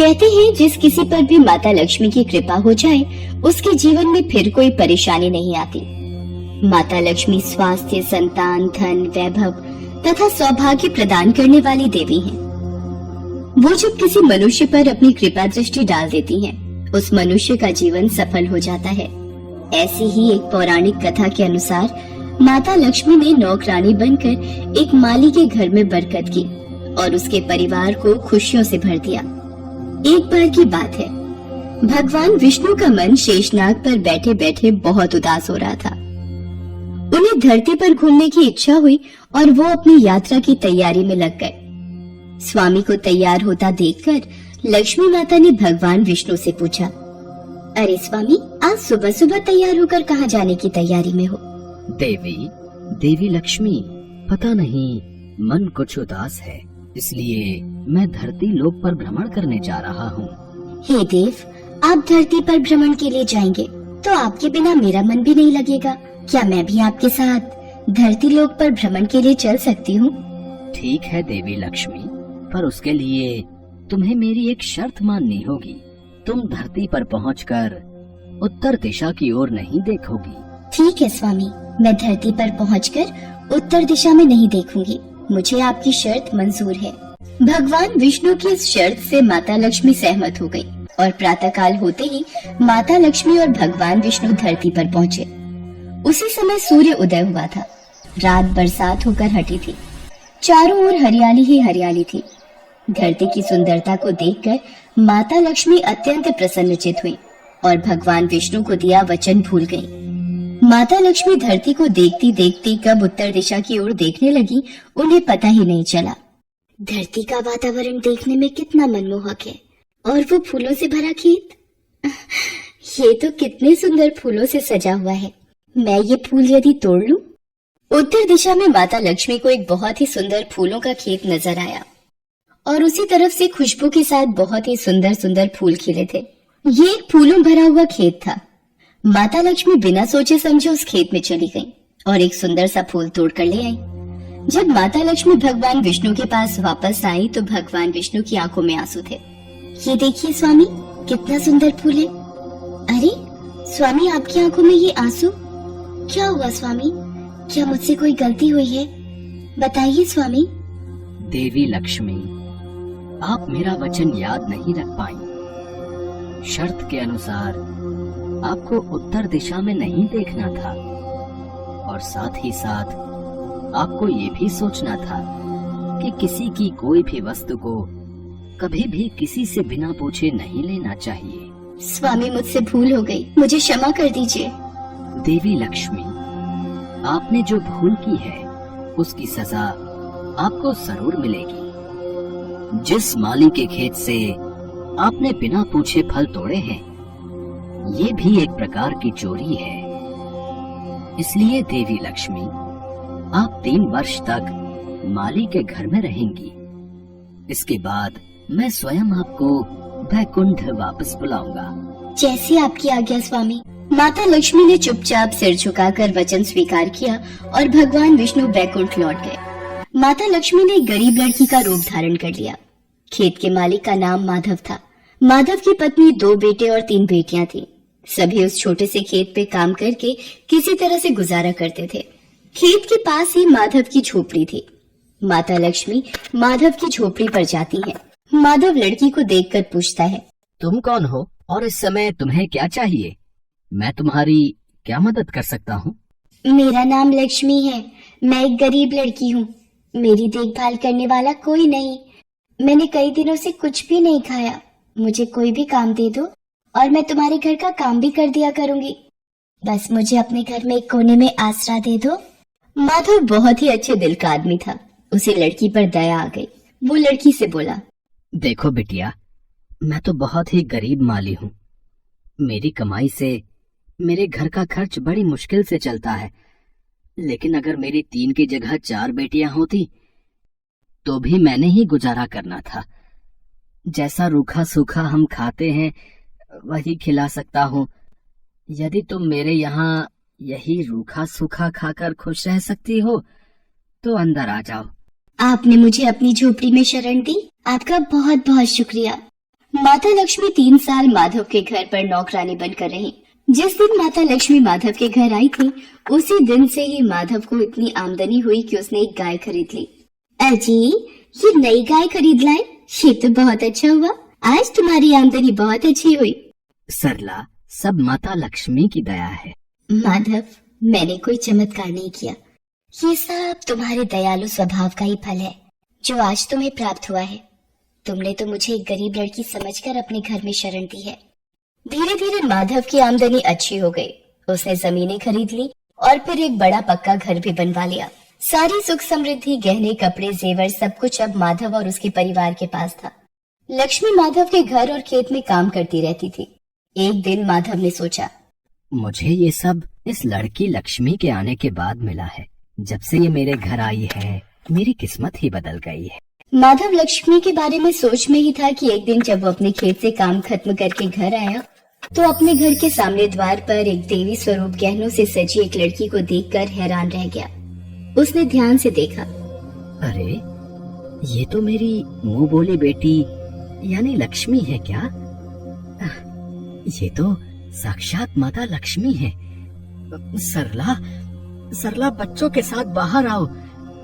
कहते हैं जिस किसी पर भी माता लक्ष्मी की कृपा हो जाए उसके जीवन में फिर कोई परेशानी नहीं आती। माता लक्ष्मी स्वास्थ्य, संतान, धन, वैभव तथा सौभाग्य प्रदान करने वाली देवी हैं। वो जब किसी मनुष्य पर अपनी कृपा दृष्टि डाल देती हैं, उस मनुष्य का जीवन सफल हो जाता है। ऐसी ही एक पौराणिक कथा के अनुसार माता लक्ष्मी ने नौकरानी बनकर एक माली के घर में बरकत की और उसके परिवार को खुशियों से भर दिया। एक बार की बात है, भगवान विष्णु का मन शेषनाग पर बैठे बैठे बहुत उदास हो रहा था। उन्हें धरती पर घूमने की इच्छा हुई और वो अपनी यात्रा की तैयारी में लग गए। स्वामी को तैयार होता देखकर लक्ष्मी माता ने भगवान विष्णु से पूछा, अरे स्वामी, आज सुबह सुबह तैयार होकर कहाँ जाने की तैयारी में हो? देवी लक्ष्मी, पता नहीं मन कुछ उदास है, इसलिए मैं धरती लोक पर भ्रमण करने जा रहा हूँ। हे देव, आप धरती पर भ्रमण के लिए जाएंगे तो आपके बिना मेरा मन भी नहीं लगेगा। क्या मैं भी आपके साथ धरती लोक पर भ्रमण के लिए चल सकती हूँ? ठीक है देवी लक्ष्मी, पर उसके लिए तुम्हें मेरी एक शर्त माननी होगी। तुम धरती पर पहुंचकर उत्तर दिशा की ओर नहीं देखोगी। ठीक है स्वामी, मैं धरती पर पहुंचकर उत्तर दिशा में नहीं देखूंगी। मुझे आपकी शर्त मंजूर है। भगवान विष्णु की इस शर्त से माता लक्ष्मी सहमत हो गई और प्रातःकाल होते ही माता लक्ष्मी और भगवान विष्णु धरती पर पहुँचे। उसी समय सूर्य उदय हुआ था। रात बरसात होकर हटी थी। चारों ओर हरियाली ही हरियाली थी। धरती की सुंदरता को देखकर माता लक्ष्मी अत्यंत प्रसन्नचित हुई और भगवान विष्णु को दिया वचन भूल गई। माता लक्ष्मी धरती को देखती देखती कब उत्तर दिशा की ओर देखने लगी, उन्हें पता ही नहीं चला। धरती का वातावरण देखने में कितना मनमोहक है और वो फूलों से भरा खेत। ये तो कितने सुंदर फूलों से सजा हुआ है। मैं ये फूल यदि तोड़ लूं? उत्तर दिशा में माता लक्ष्मी को एक बहुत ही सुंदर फूलों का खेत नजर आया और उसी तरफ से खुशबू के साथ बहुत ही सुंदर सुंदर फूल खिले थे। ये एक फूलों भरा हुआ खेत था। माता लक्ष्मी बिना सोचे समझे उस खेत में चली गई और एक सुंदर सा फूल तोड़ कर ले आई। जब माता लक्ष्मी भगवान विष्णु के पास वापस आई तो भगवान विष्णु की आंखों में आंसू थे। ये देखिए स्वामी, कितना सुंदर फूल है। अरे स्वामी, आपकी आंखों में ये आंसू क्या हुआ? स्वामी, क्या मुझसे कोई गलती हुई है? बताइए स्वामी। देवी लक्ष्मी, आप मेरा वचन याद नहीं रख पाई। शर्त के अनुसार आपको उत्तर दिशा में नहीं देखना था और साथ ही साथ आपको ये भी सोचना था कि किसी की कोई भी वस्तु को कभी भी किसी से बिना पूछे नहीं लेना चाहिए। स्वामी, मुझसे भूल हो गई, मुझे क्षमा कर दीजिए। देवी लक्ष्मी, आपने जो भूल की है उसकी सजा आपको जरूर मिलेगी। जिस माली के खेत से आपने बिना पूछे फल तोड़े हैं, ये भी एक प्रकार की चोरी है। इसलिए देवी लक्ष्मी, आप 3 वर्ष तक माली के घर में रहेंगी। इसके बाद मैं स्वयं आपको वैकुंठ वापस बुलाऊंगा। जैसी आपकी आज्ञा स्वामी। माता लक्ष्मी ने चुपचाप सिर झुकाकर वचन स्वीकार किया और भगवान विष्णु वैकुंठ लौट गए। माता लक्ष्मी ने एक गरीब लड़की का रूप धारण कर लिया। खेत के मालिक का नाम माधव था। माधव की पत्नी 2 बेटे और 3 बेटियां थी। सभी उस छोटे से खेत पे काम करके किसी तरह से गुजारा करते थे। खेत के पास ही माधव की झोपड़ी थी। माता लक्ष्मी माधव की झोपड़ी पर जाती है। माधव लड़की को देखकर पूछता है, तुम कौन हो और इस समय तुम्हें क्या चाहिए? मैं तुम्हारी क्या मदद कर सकता हूँ? मेरा नाम लक्ष्मी है। मैं एक गरीब लड़की हूँ। मेरी देखभाल करने वाला कोई नहीं। मैंने कई दिनों से कुछ भी नहीं खाया। मुझे कोई भी काम दे दो और मैं तुम्हारे घर का काम भी कर दिया करूंगी। बस मुझे अपने घर में एक कोने में आसरा दे दो। माधव बहुत ही अच्छे दिल का आदमी था। उसे लड़की पर दया आ गई। वो लड़की से बोला, देखो बिटिया, मैं तो बहुत ही गरीब माली हूँ। मेरी कमाई से मेरे घर का खर्च बड़ी मुश्किल से चलता है। लेकिन अगर मेरी 3 की जगह 4 बेटियां होती तो भी मैंने ही गुजारा करना था। जैसा रूखा सूखा हम खाते हैं वही खिला सकता हूँ। यदि तुम मेरे यहाँ यही रूखा सूखा खाकर खुश रह सकती हो तो अंदर आ जाओ। आपने मुझे अपनी झोपड़ी में शरण दी। आपका बहुत बहुत शुक्रिया। माता लक्ष्मी 3 साल माधव के घर पर नौकरानी बनकर रही। जिस दिन माता लक्ष्मी माधव के घर आई थी, उसी दिन से ही माधव को इतनी आमदनी हुई कि उसने एक गाय खरीद ली। अजी, ये नई गाय खरीद लाए, ये तो बहुत अच्छा हुआ। आज तुम्हारी आमदनी बहुत अच्छी हुई। सरला, सब माता लक्ष्मी की दया है। माधव, मैंने कोई चमत्कार नहीं किया, ये सब तुम्हारे दयालु स्वभाव का ही फल है जो आज तुम्हें प्राप्त हुआ है। तुमने तो मुझे एक गरीब लड़की समझकर अपने घर में शरण दी है। धीरे धीरे माधव की आमदनी अच्छी हो गई। उसने जमीनें खरीद ली और फिर एक बड़ा पक्का घर भी बनवा लिया। सारी सुख समृद्धि, गहने, कपड़े, जेवर, सब कुछ अब माधव और उसके परिवार के पास था। लक्ष्मी माधव के घर और खेत में काम करती रहती थी। एक दिन माधव ने सोचा, मुझे ये सब इस लड़की लक्ष्मी के आने के बाद मिला है। जब से ये मेरे घर आई है, मेरी किस्मत ही बदल गई है। माधव लक्ष्मी के बारे में सोच में ही था कि एक दिन जब वो अपने खेत से काम खत्म करके घर आया तो अपने घर के सामने द्वार पर एक देवी स्वरूप गहनों से सजी एक लड़की को देखकर हैरान रह गया। उसने ध्यान से देखा। अरे, ये तो मेरी मुंह बोली बेटी यानी लक्ष्मी है क्या? ये तो साक्षात माता लक्ष्मी है। सरला, सरला, बच्चों के साथ बाहर आओ।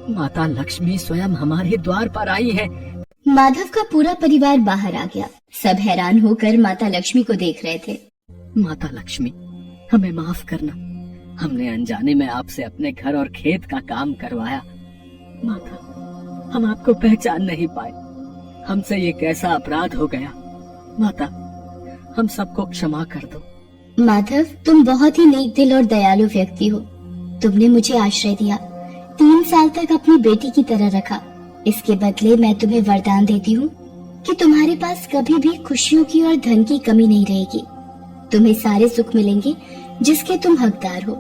माता लक्ष्मी स्वयं हमारे द्वार पर आई है। माधव का पूरा परिवार बाहर आ गया। सब हैरान होकर माता लक्ष्मी को देख रहे थे। माता लक्ष्मी, हमें माफ करना। हमने अनजाने में आपसे अपने घर और खेत का काम करवाया। माता, हम आपको पहचान नहीं पाए। हमसे ये कैसा अपराध हो गया। माता, हम सबको क्षमा कर दो। माधव, तुम बहुत ही नेक दिल और दयालु व्यक्ति हो। तुमने मुझे आश्रय दिया, 3 साल तक अपनी बेटी की तरह रखा। इसके बदले मैं तुम्हें वरदान देती हूँ कि तुम्हारे पास कभी भी खुशियों की और धन की कमी नहीं रहेगी। तुम्हें सारे सुख मिलेंगे जिसके तुम हकदार हो।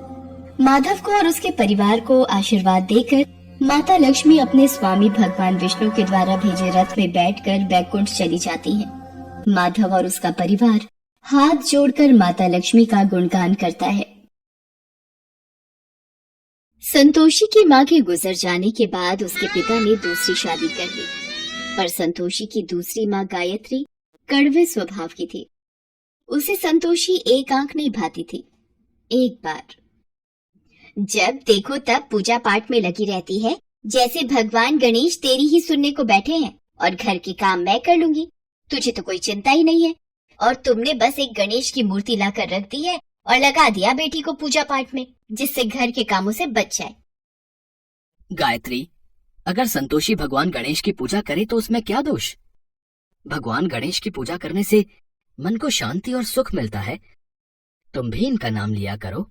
माधव को और उसके परिवार को आशीर्वाद देकर माता लक्ष्मी अपने स्वामी भगवान विष्णु के द्वारा भेजे रथ में बैठकर बैकुंठ चली जाती है। माधव और उसका परिवार हाथ जोड़कर माता लक्ष्मी का गुणगान करता है। संतोषी की मां के गुजर जाने के बाद उसके पिता ने दूसरी शादी कर ली, पर संतोषी की दूसरी मां गायत्री कड़वे स्वभाव की थी। उसे संतोषी एक आंख नहीं भाती थी। एक बार जब देखो तब पूजा पाठ में लगी रहती है, जैसे भगवान गणेश तेरी ही सुनने को बैठे हैं और घर के काम मैं कर लूंगी। तुझे तो कोई चिंता ही नहीं है और तुमने बस एक गणेश की मूर्ति लाकर रख दी है और लगा दिया बेटी को पूजा पाठ में, जिससे घर के कामों से बच जाए। गायत्री, अगर संतोषी भगवान गणेश की पूजा करे तो उसमें क्या दोष? भगवान गणेश की पूजा करने से मन को शांति और सुख मिलता है। तुम भी इनका नाम लिया करो।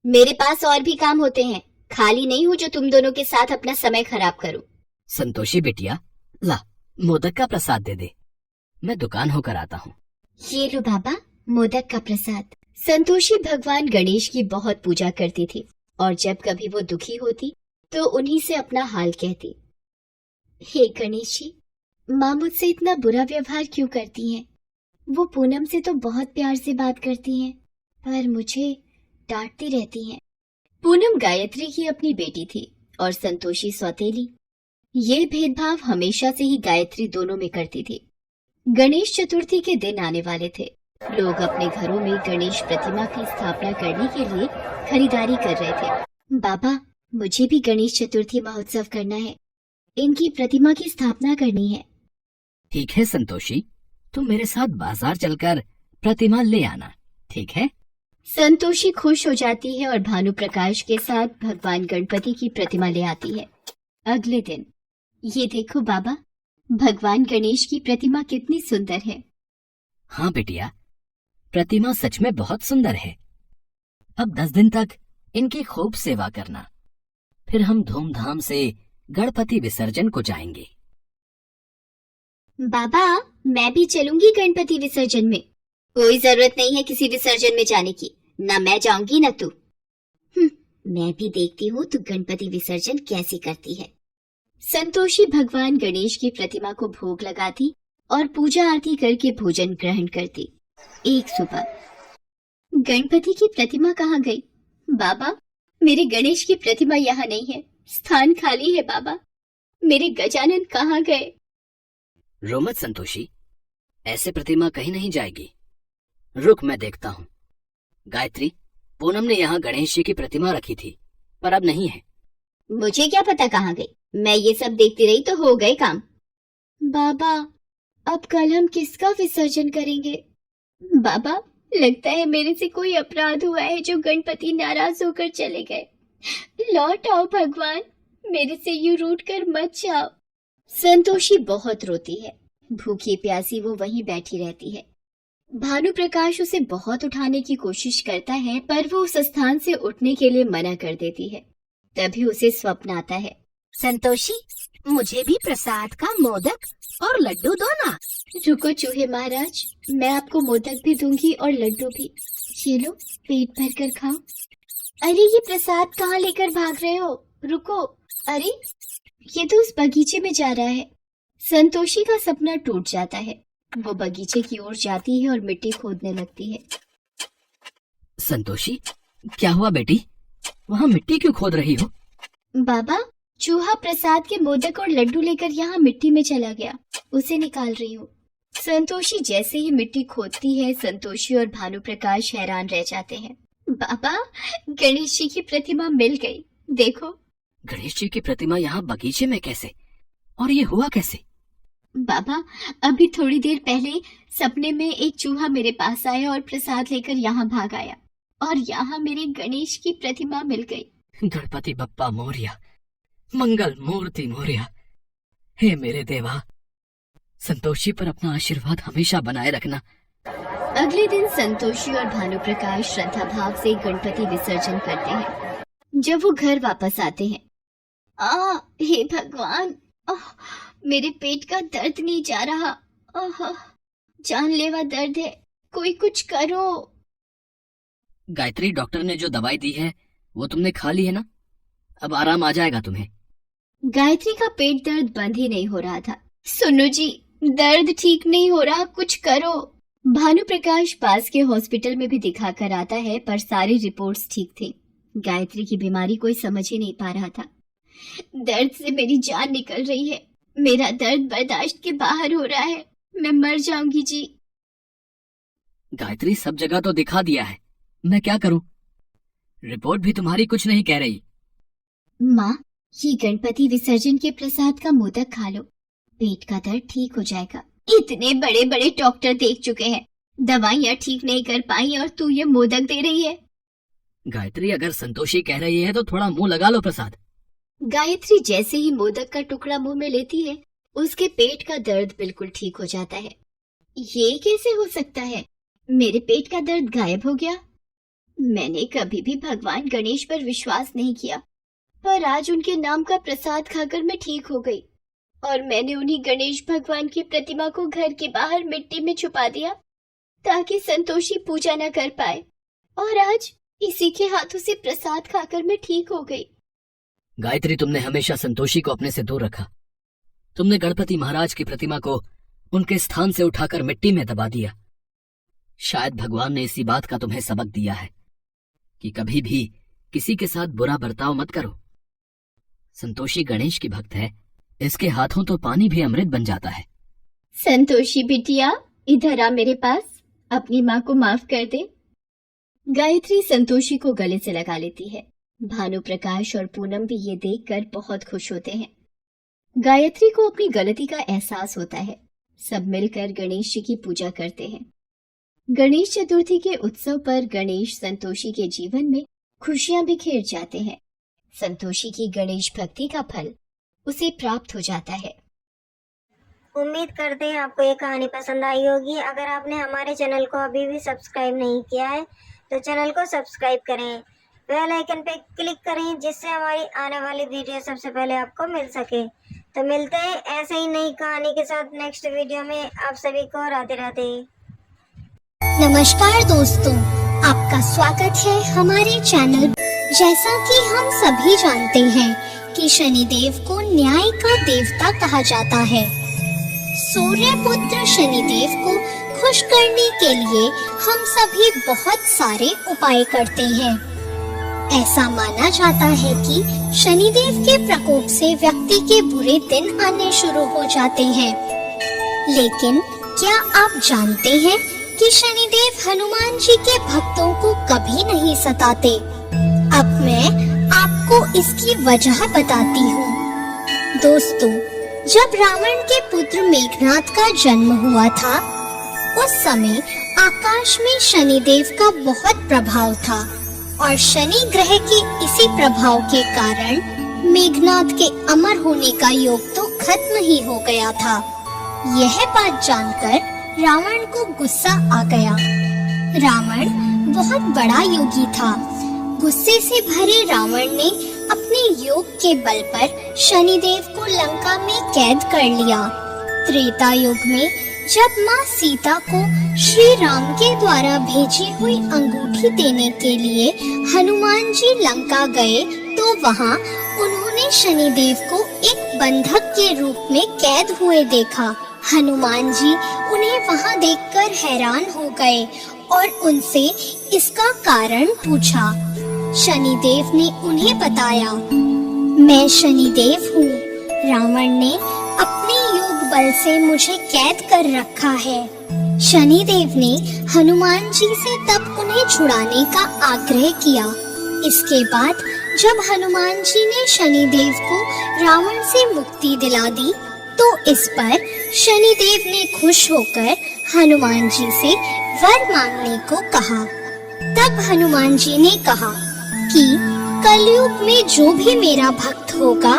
मेरे पास और भी काम होते हैं, खाली नहीं हूँ जो तुम दोनों के साथ अपना समय खराब करूं। संतोषी बिटिया, ला मोदक का प्रसाद दे दे। मैं दुकान होकर आता हूँ। ये लो बाबा, मोदक का प्रसाद। संतोषी भगवान गणेश की बहुत पूजा करती थी और जब कभी वो दुखी होती तो उन्हीं से अपना हाल कहती। हे गणेश जी, माँ मुझसे इतना बुरा व्यवहार क्यों करती हैं? वो पूनम से तो बहुत प्यार से बात करती हैं, पर मुझे डांटती रहती हैं। पूनम गायत्री की अपनी बेटी थी और संतोषी सौतेली। ये भेदभाव हमेशा से ही गायत्री दोनों में करती थी। गणेश चतुर्थी के दिन आने वाले थे। लोग अपने घरों में गणेश प्रतिमा की स्थापना करने के लिए खरीदारी कर रहे थे। बाबा, मुझे भी गणेश चतुर्थी महोत्सव करना है। इनकी प्रतिमा की स्थापना करनी है। ठीक है संतोषी, तुम मेरे साथ बाजार चलकर प्रतिमा ले आना, ठीक है? संतोषी खुश हो जाती है और भानु प्रकाश के साथ भगवान गणपति की प्रतिमा ले आती है। अगले दिन, ये देखो बाबा, भगवान गणेश की प्रतिमा कितनी सुंदर है। हाँ बेटिया, प्रतिमा सच में बहुत सुंदर है। अब 10 दिन तक इनकी खूब सेवा करना, फिर हम धूमधाम से गणपति विसर्जन को जाएंगे। बाबा, मैं भी चलूंगी गणपति विसर्जन में। कोई जरूरत नहीं है किसी विसर्जन में जाने की, न मैं जाऊंगी न तू। मैं भी देखती हूँ तू गणपति विसर्जन कैसे करती है। संतोषी भगवान गणेश की प्रतिमा को भोग लगाती और पूजा आरती करके भोजन ग्रहण करती। एक सुबह, गणपति की प्रतिमा कहाँ गई? बाबा, मेरे गणेश की प्रतिमा यहाँ नहीं है, स्थान खाली है। बाबा, मेरे गजानन कहाँ गए? रो मत संतोषी, ऐसे प्रतिमा कहीं नहीं जाएगी। रुक, मैं देखता हूँ। गायत्री, पूनम ने यहाँ गणेश जी की प्रतिमा रखी थी, पर अब नहीं है। मुझे क्या पता कहाँ गई, मैं ये सब देखती रही तो हो गए काम। बाबा, अब कल हम किसका विसर्जन करेंगे? बाबा, लगता है मेरे से कोई अपराध हुआ है जो गणपति नाराज होकर चले गए। लौट आओ भगवान, मेरे से यूं रूठ कर मत जाओ। संतोषी बहुत रोती है। भूखी प्यासी वो वहीं बैठी रहती है। भानु प्रकाश उसे बहुत उठाने की कोशिश करता है, पर वो उस स्थान से उठने के लिए मना कर देती है। तभी उसे स्वप्न आता है। संतोषी, मुझे भी प्रसाद का मोदक और लड्डू दो ना। रुको चूहे महाराज, मैं आपको मोदक भी दूंगी और लड्डू भी। ये लो, पेट भर कर खाओ। अरे ये प्रसाद कहाँ लेकर भाग रहे हो? रुको। अरे ये तो उस बगीचे में जा रहा है। संतोषी का सपना टूट जाता है। वो बगीचे की ओर जाती है और मिट्टी खोदने लगती है। संतोषी, क्या हुआ बेटी? वहाँ मिट्टी क्यों खोद रही हो? बाबा, चूहा प्रसाद के मोदक और लड्डू लेकर यहाँ मिट्टी में चला गया, उसे निकाल रही हूँ। संतोषी जैसे ही मिट्टी खोदती है, संतोषी और भानु प्रकाश हैरान रह जाते हैं। बाबा, गणेश जी की प्रतिमा मिल गई, देखो। गणेश जी की प्रतिमा यहाँ बगीचे में कैसे? और ये हुआ कैसे? बाबा, अभी थोड़ी देर पहले सपने में एक चूहा मेरे पास आया और प्रसाद लेकर यहाँ भाग आया, और यहाँ मेरे गणेश की प्रतिमा मिल गई। गणपति बप्पा मोरया, मंगल मूर्ति मोरया। हे मेरे देवा, संतोषी पर अपना आशीर्वाद हमेशा बनाए रखना। अगले दिन संतोषी और भानु प्रकाश श्रद्धा भाव से गणपति विसर्जन करते हैं। जब वो घर वापस आते हैं, हे भगवान, मेरे पेट का दर्द नहीं जा रहा। जानलेवा दर्द है, कोई कुछ करो। गायत्री, डॉक्टर ने जो दवाई दी है वो तुमने खा ली है ना? अब आराम आ जाएगा तुम्हें। गायत्री का पेट दर्द बंद ही नहीं हो रहा था। सुनो जी, दर्द ठीक नहीं हो रहा, कुछ करो। भानु प्रकाश पास के हॉस्पिटल में भी दिखा कर आता है, पर सारी रिपोर्ट्स ठीक थी। गायत्री की बीमारी कोई समझ ही नहीं पा रहा था। दर्द से मेरी जान निकल रही है, मेरा दर्द बर्दाश्त के बाहर हो रहा है, मैं मर जाऊंगी जी। गायत्री, सब जगह तो दिखा दिया है, मैं क्या करूं? रिपोर्ट भी तुम्हारी कुछ नहीं कह रही। माँ, ये गणपति विसर्जन के प्रसाद का मोदक खा लो, पेट का दर्द ठीक हो जाएगा। इतने बड़े बड़े डॉक्टर देख चुके हैं, दवाइयाँ ठीक नहीं कर पाई और तू ये मोदक दे रही है। गायत्री, अगर संतोषी कह रही है तो थोड़ा मुंह लगा लो प्रसाद। गायत्री जैसे ही मोदक का टुकड़ा मुंह में लेती है, उसके पेट का दर्द बिल्कुल ठीक हो जाता है। ये कैसे हो सकता है? मेरे पेट का दर्द गायब हो गया। मैंने कभी भी भगवान गणेश पर विश्वास नहीं किया, पर आज उनके नाम का प्रसाद खाकर मैं ठीक हो गई, और मैंने उन्हीं गणेश भगवान की प्रतिमा को घर के बाहर मिट्टी में छुपा दिया ताकि संतोषी पूजा न कर पाए, और आज इसी के हाथों से प्रसाद खाकर मैं ठीक हो गई। गायत्री, तुमने हमेशा संतोषी को अपने से दूर रखा। तुमने गणपति महाराज की प्रतिमा को उनके स्थान से उठाकर मिट्टी में दबा दिया। शायद भगवान ने इसी बात का तुम्हें सबक दिया है कि कभी भी किसी के साथ बुरा बर्ताव मत करो। संतोषी गणेश की भक्त है, इसके हाथों तो पानी भी अमृत बन जाता है। संतोषी बिटिया, इधर आ मेरे पास, अपनी माँ को माफ कर दे। गायत्री संतोषी को गले से लगा लेती है। भानु प्रकाश और पूनम भी ये देखकर बहुत खुश होते हैं। गायत्री को अपनी गलती का एहसास होता है। सब मिलकर गणेश जी की पूजा करते हैं। गणेश चतुर्थी के उत्सव पर गणेश संतोषी के जीवन में खुशियां बिखेर जाते हैं। संतोषी की गणेश भक्ति का फल उसे प्राप्त हो जाता है। उम्मीद करते हैं आपको ये कहानी पसंद आई होगी। अगर आपने हमारे चैनल को अभी भी सब्सक्राइब नहीं किया है तो चैनल को सब्सक्राइब करें, बेल आइकन पे क्लिक करें, जिससे हमारी आने वाली वीडियो सबसे पहले आपको मिल सके। तो मिलते हैं ऐसे ही नई कहानी के साथ नेक्स्ट वीडियो में। आप सभी को राधे राधे। नमस्कार दोस्तों, आपका स्वागत है हमारे चैनल। जैसा कि हम सभी जानते हैं कि शनिदेव को न्याय का देवता कहा जाता है। सूर्य पुत्र शनिदेव को खुश करने के लिए हम सभी बहुत सारे उपाय करते हैं। ऐसा माना जाता है कि शनिदेव के प्रकोप से व्यक्ति के बुरे दिन आने शुरू हो जाते हैं, लेकिन क्या आप जानते हैं कि शनिदेव हनुमान जी के भक्तों को कभी नहीं सताते? अब मैं आपको इसकी वजह बताती हूँ। दोस्तों, जब रावण के पुत्र मेघनाद का जन्म हुआ था, उस समय आकाश में शनिदेव का बहुत प्रभाव था और शनि ग्रह के इसी प्रभाव के कारण मेघनाद के अमर होने का योग तो खत्म ही हो गया था। यह बात जानकर रावण को गुस्सा आ गया। रावण बहुत बड़ा योगी था। गुस्से से भरे रावण ने अपने योग के बल पर शनिदेव को लंका में कैद कर लिया। त्रेता युग में जब माँ सीता को श्री राम के द्वारा भेजी हुई अंगूठी देने के लिए हनुमान जी लंका गए, तो वहाँ उन्होंने शनिदेव को एक बंधक के रूप में कैद हुए देखा। हनुमान जी उन्हें वहाँ देखकर हैरान हो गए और उनसे इसका कारण पूछा। शनिदेव ने उन्हें बताया, मैं शनिदेव हूँ। रावण ने अपने योग बल से मुझे कैद कर रखा है। शनिदेव ने हनुमान जी से तब उन्हें छुड़ाने का आग्रह किया। इसके बाद जब हनुमान जी ने शनिदेव को रावण से मुक्ति दिला दी, तो इस पर शनिदेव ने खुश होकर हनुमान जी से वर मांगने को कहा। तब हनुमान जी ने कहा कि कलयुग में जो भी मेरा भक्त होगा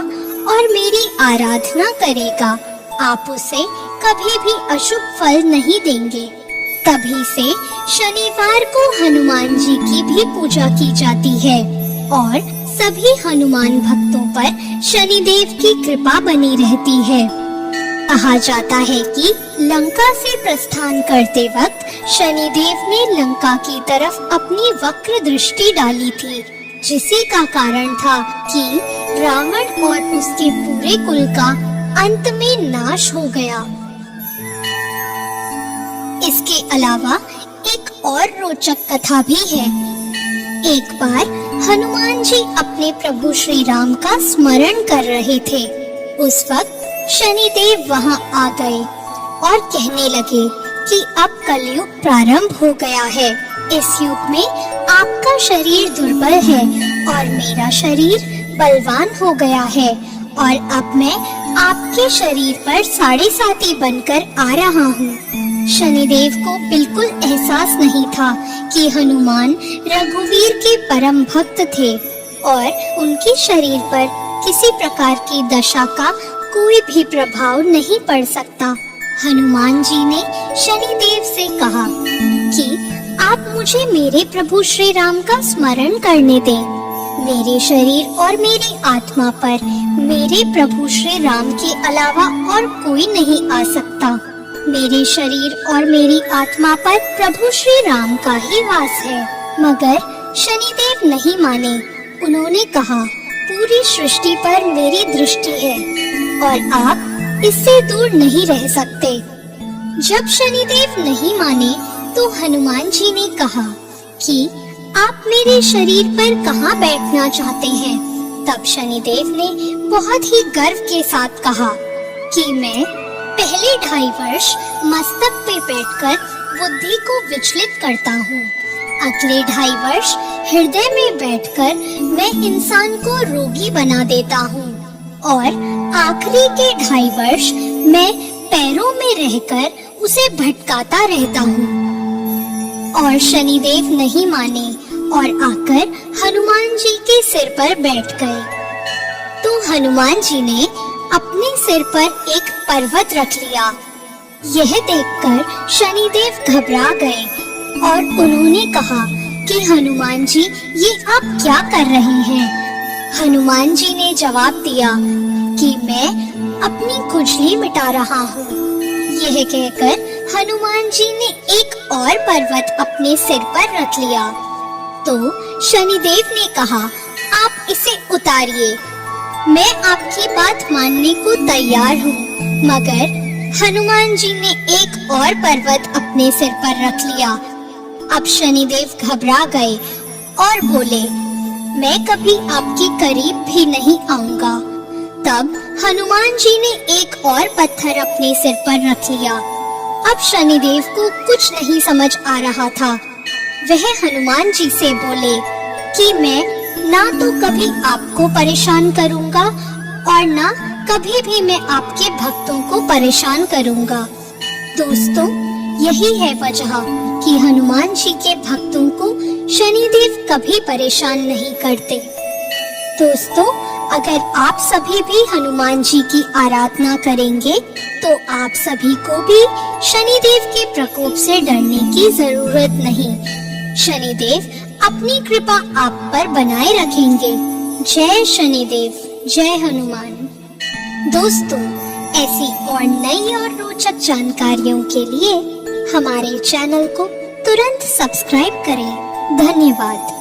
और मेरी आराधना करेगा, आप उसे कभी भी अशुभ फल नहीं देंगे। तभी से शनिवार को हनुमान जी की भी पूजा की जाती है और सभी हनुमान भक्तों पर शनिदेव की कृपा बनी रहती है। कहा जाता है कि लंका से प्रस्थान करते वक्त शनिदेव ने लंका की तरफ अपनी वक्र दृष्टि डाली थी, जिसी का कारण था कि रावण और उसके पूरे कुल का अंत में नाश हो गया। इसके अलावा एक और रोचक कथा भी है। एक बार हनुमान जी अपने प्रभु श्री राम का स्मरण कर रहे थे। उस वक्त शनिदेव वहां आ गए और कहने लगे कि अब कलयुग प्रारंभ हो गया है। इस युग में आपका शरीर दुर्बल है और मेरा शरीर बलवान हो गया है और अब मैं आपके शरीर पर साढ़े साथी बनकर आ रहा हूँ। शनिदेव को बिल्कुल एहसास नहीं था कि हनुमान रघुवीर के परम भक्त थे और उनके शरीर पर किसी प्रकार की दशा का कोई भी प्रभाव नहीं पड़ सकता। हनुमान जी ने शनिदेव से कहा कि आप मुझे मेरे प्रभु श्री राम का स्मरण करने दें। मेरे शरीर और मेरी आत्मा पर मेरे प्रभु श्री राम के अलावा और कोई नहीं आ सकता। मेरे शरीर और मेरी आत्मा पर प्रभु श्री राम का ही वास है। मगर शनिदेव नहीं माने। उन्होंने कहा, पूरी सृष्टि पर मेरी दृष्टि है और आप इससे दूर नहीं रह सकते। जब शनिदेव नहीं माने तो हनुमान जी ने कहा कि आप मेरे शरीर पर कहाँ बैठना चाहते हैं। तब शनिदेव ने बहुत ही गर्व के साथ कहा कि मैं पहले 2.5 वर्ष मस्तक पे बैठकर बुद्धि को विचलित करता हूँ। अगले 2.5 वर्ष हृदय में बैठकर मैं इंसान को रोगी बना देता हूँ और आखिरी के 2.5 वर्ष मैं पैरों में रहकर उसे भटकाता रहता हूँ। और शनिदेव नहीं माने और आकर हनुमान जी के सिर पर बैठ गए। तो हनुमान जी ने अपने सिर पर एक पर्वत रख लिया। यह देखकर शनिदेव घबरा गए और उन्होंने कहा कि हनुमान जी, ये आप क्या कर रहे हैं? हनुमान जी ने जवाब दिया कि मैं अपनी खुजली मिटा रहा हूँ। यह कहकर हनुमान जी ने एक और पर्वत अपने सिर पर रख लिया। तो शनिदेव ने कहा, आप इसे उतारिए, मैं आपकी बात मानने को तैयार हूँ। मगर हनुमान जी ने एक और पर्वत अपने सिर पर रख लिया। अब शनिदेव घबरा गए और बोले, मैं कभी आपके करीब भी नहीं आऊंगा। तब हनुमान जी ने एक और पत्थर अपने सिर पर रख लिया अब शनिदेव को कुछ नहीं समझ आ रहा था। वह हनुमान जी से बोले कि मैं ना तो कभी आपको परेशान करूंगा और ना कभी भी मैं आपके भक्तों को परेशान करूंगा। दोस्तों, यही है वजह कि हनुमान जी के भक्तों को शनिदेव कभी परेशान नहीं करते। दोस्तों, अगर आप सभी भी हनुमान जी की आराधना करेंगे तो आप सभी को भी शनिदेव के प्रकोप से डरने की जरूरत नहीं। शनिदेव अपनी कृपा आप पर बनाए रखेंगे। जय शनिदेव, जय हनुमान। दोस्तों, ऐसी और नई और रोचक जानकारियों के लिए हमारे चैनल को तुरंत सब्सक्राइब करें। धन्यवाद।